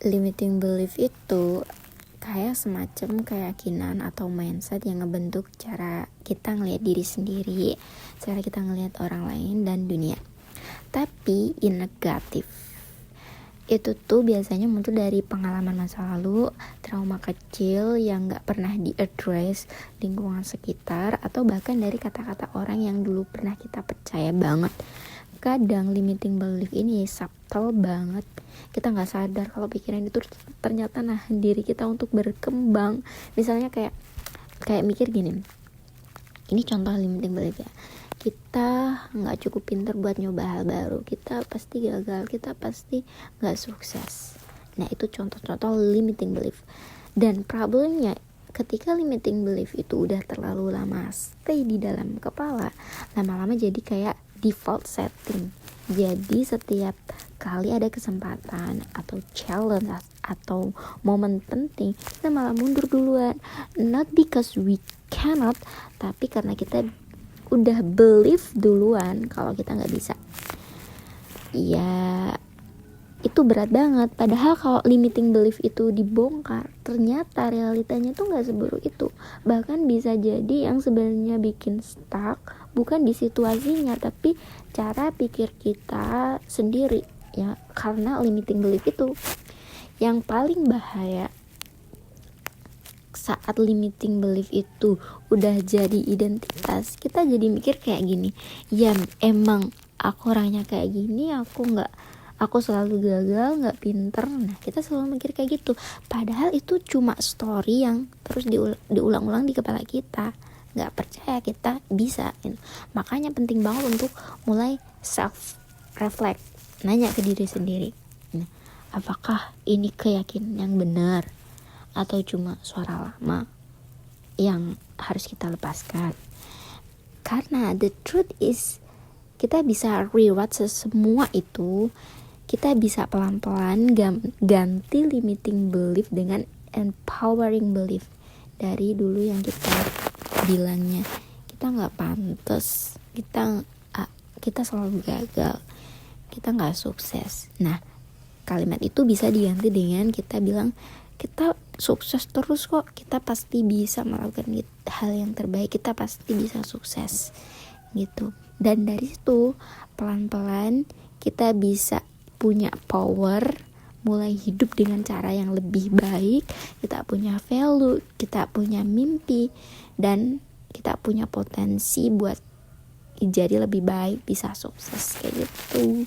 Limiting belief itu kayak semacam keyakinan atau mindset yang ngebentuk cara kita ngelihat diri sendiri, cara kita ngelihat orang lain dan dunia. Tapi in negatif. Itu tuh biasanya muncul dari pengalaman masa lalu, trauma kecil yang gak pernah di-address, lingkungan sekitar, atau bahkan dari kata-kata orang yang dulu pernah kita percaya banget. Kadang limiting belief ini subtle banget, kita gak sadar kalau pikiran itu ternyata nahan diri kita untuk berkembang. Misalnya kayak mikir gini, ini contoh limiting belief ya, kita gak cukup pintar buat nyoba hal baru, kita pasti gagal, kita pasti gak sukses. Nah itu contoh-contoh limiting belief. Dan problemnya ketika limiting belief itu udah terlalu lama stay di dalam kepala, lama-lama jadi kayak default setting. Jadi setiap kali ada kesempatan atau challenge atau momen penting, kita malah mundur duluan. Not because we cannot, tapi karena kita udah believe duluan kalau kita gak bisa. Ya itu berat banget. Padahal kalau limiting belief itu dibongkar, ternyata realitanya tuh gak seburuk itu. Bahkan bisa jadi yang sebenarnya bikin stuck bukan di situasinya, tapi cara pikir kita sendiri ya. Karena limiting belief itu yang paling bahaya saat limiting belief itu udah jadi identitas, kita jadi mikir kayak gini, ya emang aku orangnya kayak gini, aku selalu gagal, gak pinter. Nah kita selalu mikir kayak gitu, padahal itu cuma story yang terus diulang-ulang di kepala kita, gak percaya kita bisa gitu. Makanya penting banget untuk mulai self reflect, nanya ke diri sendiri, nah, apakah ini keyakinan yang benar atau cuma suara lama yang harus kita lepaskan. Karena the truth is, kita bisa rewrite semua itu. Kita bisa pelan-pelan ganti limiting belief dengan empowering belief. Dari dulu yang kita bilangnya kita gak pantas, kita selalu gagal, kita gak sukses. Nah kalimat itu bisa diganti dengan kita bilang kita sukses terus kok, kita pasti bisa melakukan hal yang terbaik, kita pasti bisa sukses gitu. Dan dari situ pelan-pelan kita bisa punya power, mulai hidup dengan cara yang lebih baik, kita punya value, kita punya mimpi, dan kita punya potensi buat jadi lebih baik, bisa sukses kayak gitu.